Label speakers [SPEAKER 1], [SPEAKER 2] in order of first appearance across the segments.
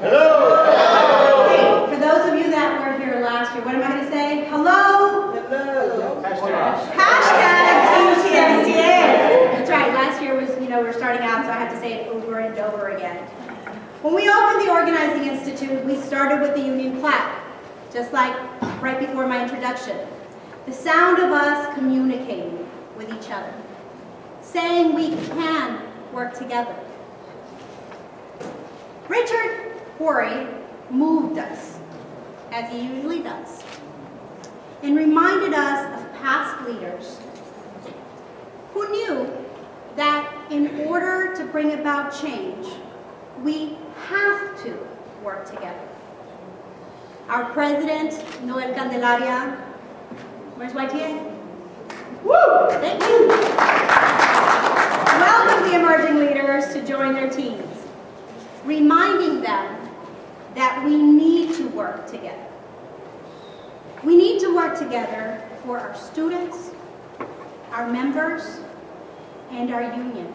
[SPEAKER 1] Hello.
[SPEAKER 2] Hey, for those of you that were here last year, what am I going to say? Hello.
[SPEAKER 1] Hello.
[SPEAKER 2] Hashtag Team TSTA. That's right. Last year was, we're starting out, so I have to say it over and over again. When we opened the Organizing Institute, we started with the Union plaque, just like right before my introduction. The sound of us communicating with each other, saying we can work together. Richard Horry moved us, as he usually does, and reminded us of past leaders who knew that in order to bring about change, we have to work together. Our president, Noel Candelaria, where's YTA? Woo! Thank you. Welcome the emerging leaders to join their teams, reminding them that we need to work together. We need to work together for our students, our members, and our union.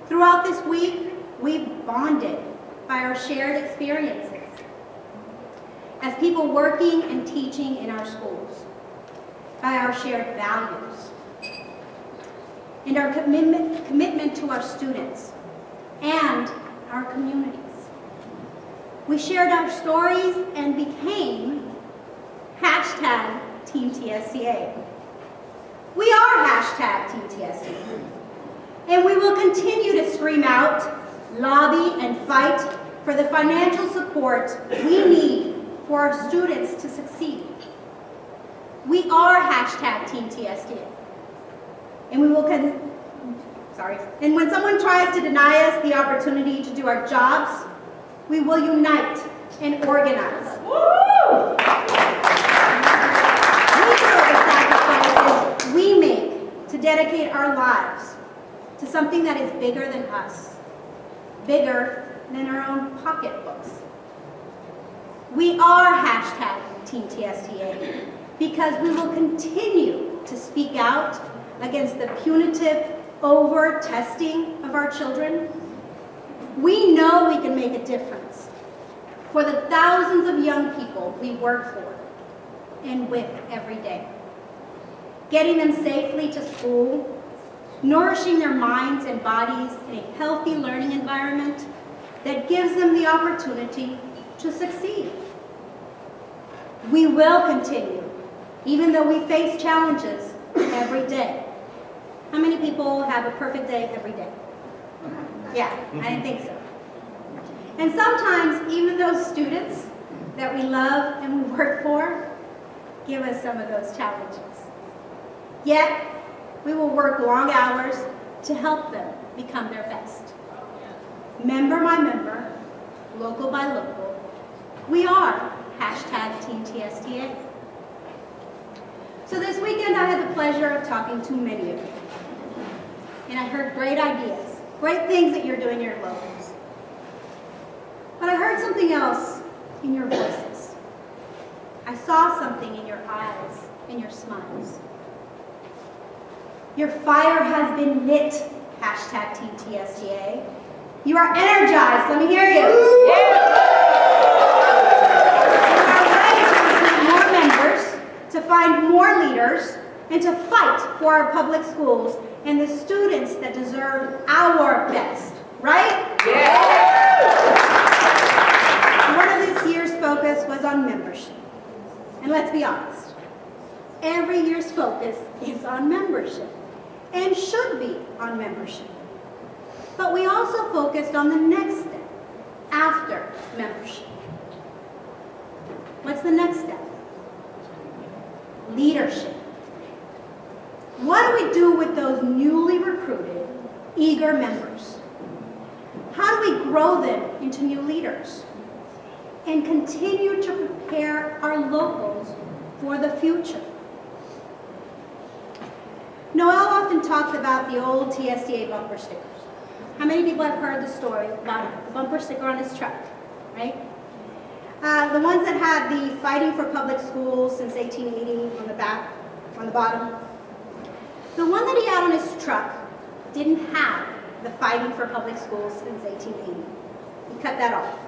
[SPEAKER 2] Throughout this week, we've bonded by our shared experiences as people working and teaching in our schools, by our shared values, and our commitment to our students and our communities. We shared our stories and became hashtag Team TSTA. We are hashtag Team TSTA. And we will continue to scream out, lobby, and fight for the financial support we need for our students to succeed. We are hashtag Team TSTA. And we will and when someone tries to deny us the opportunity to do our jobs, we will unite and organize. Woo! We know the sacrifices we make to dedicate our lives to something that is bigger than us, bigger than our own pocketbooks. We are hashtag Team TSTA because we will continue to speak out against the punitive over-testing of our children. We know we can make a difference for the thousands of young people we work for and with every day. Getting them safely to school, nourishing their minds and bodies in a healthy learning environment that gives them the opportunity to succeed. We will continue, even though we face challenges every day. How many people have a perfect day every day? Yeah, I didn't think so. And sometimes even those students that we love and we work for give us some of those challenges. Yet, we will work long hours to help them become their best. Member by member, local by local, we are hashtag Team TSTA. So this weekend I had the pleasure of talking to many of you. And I heard great ideas, great things that you're doing in your locals. But I heard something else in your voices. I saw something in your eyes and your smiles. Your fire has been lit, hashtag Team TSTA. You are energized, let me hear you. You are ready to recruit more members, to find more leaders, and to fight for our public schools and the students that deserve our best, right? Yeah. One of this year's focus was on membership. And let's be honest, every year's focus is on membership and should be on membership. But we also focused on the next step after membership. What's the next step? Leadership. What do we do with those newly recruited, eager members? How do we grow them into new leaders and continue to prepare our locals for the future? Noel often talks about the old TSTA bumper stickers. How many people have heard the story about the bumper sticker on his truck, right? The ones that had the fighting for public schools since 1880 on the back, on the bottom. The one that he had on his truck didn't have the fighting for public schools since 1880. we cut that off.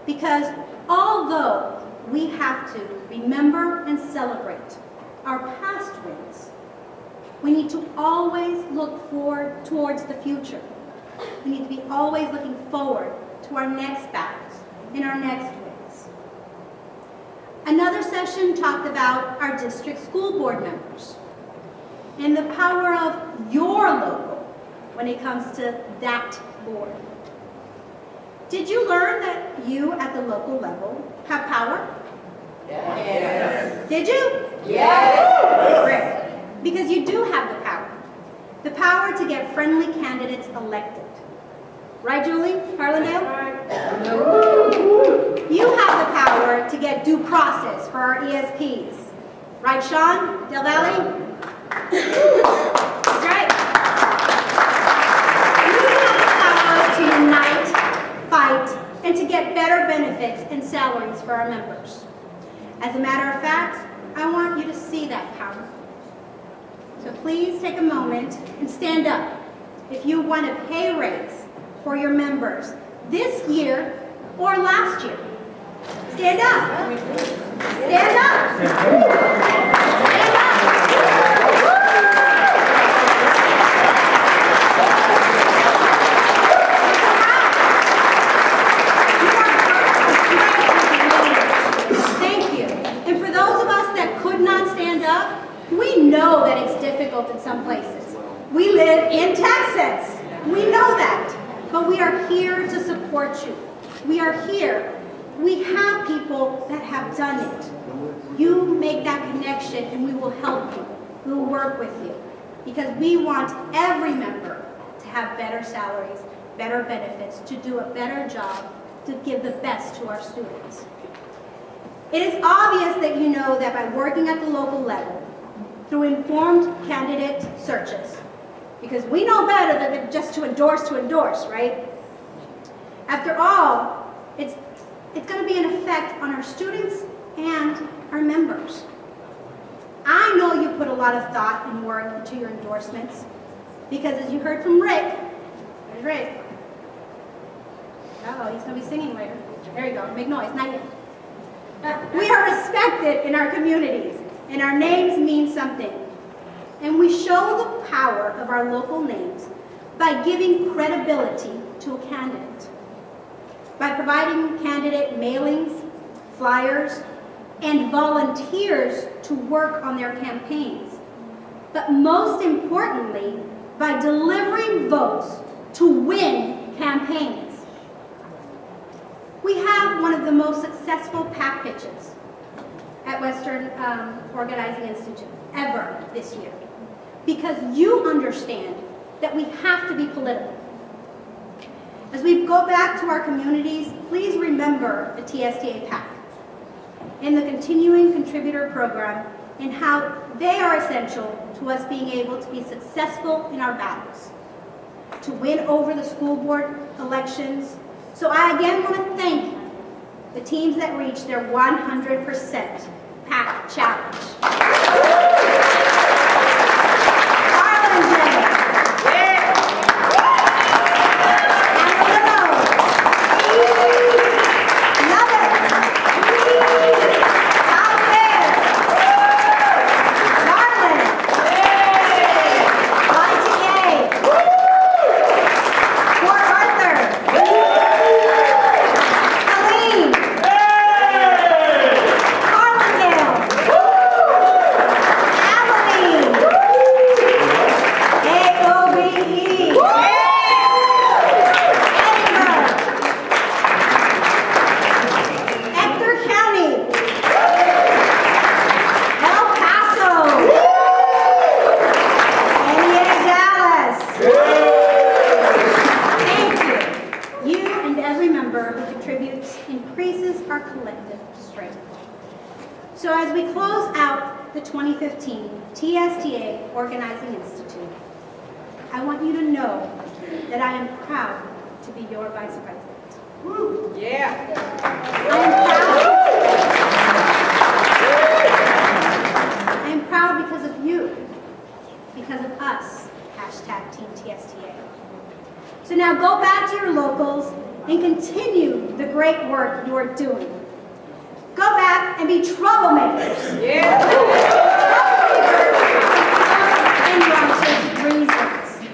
[SPEAKER 2] Because although we have to remember and celebrate our past wins, we need to always look forward towards the future. We need to be always looking forward to our next battles and our next wins. Another session talked about our district school board members and the power of your local when it comes to that board. Did you learn that you at the local level have power?
[SPEAKER 1] Yes.
[SPEAKER 2] Did you?
[SPEAKER 1] Yes.
[SPEAKER 2] Great. Because you do have the power. The power to get friendly candidates elected. Right, Julie? Harlandale? You have the power to get due process for our ESPs. Right, Sean? Del Valle? That's right. You have the power to unite, fight, and to get better benefits and salaries for our members. As a matter of fact, I want you to see that power. So please take a moment and stand up if you want a pay raise for your members this year or last year. Stand up. Stand up. Stand up. Thank you. And for those of us that could not stand up, we know that it's difficult in some places. We live in Texas. We know that. But we are here to support you. We are here. We have people that have done it. You make that connection and we will help you. We will work with you. Because we want every member to have better salaries, better benefits, to do a better job, to give the best to our students. It is obvious that you know that by working at the local level, through informed candidate searches, because we know better than just to endorse, right? After all, it's going to be an effect on our students and our members. I know you put a lot of thought and work into your endorsements, because as you heard from Rick, there's Rick. Uh-oh, he's going to be singing later. There you go, make noise, not yet. We are respected in our communities, and our names mean something. And we show the power of our local names by giving credibility to a candidate, by providing candidate mailings, flyers, and volunteers to work on their campaigns. But most importantly, by delivering votes to win campaigns. We have one of the most successful packages at Western Organizing Institute ever this year, because you understand that we have to be political. As we go back to our communities, please remember the TSTA PAC and the continuing contributor program and how they are essential to us being able to be successful in our battles, to win over the school board elections. So I again want to thank the teams that reached their 100% PAC challenge. So as we close out the 2015 TSTA Organizing Institute, I want you to know that I am proud to be your Vice President.
[SPEAKER 1] Woo. Yeah.
[SPEAKER 2] I am proud because of you, because of us, #Team TSTA. So now go back to your locals and continue the great work you are doing. Go back and be troublemakers.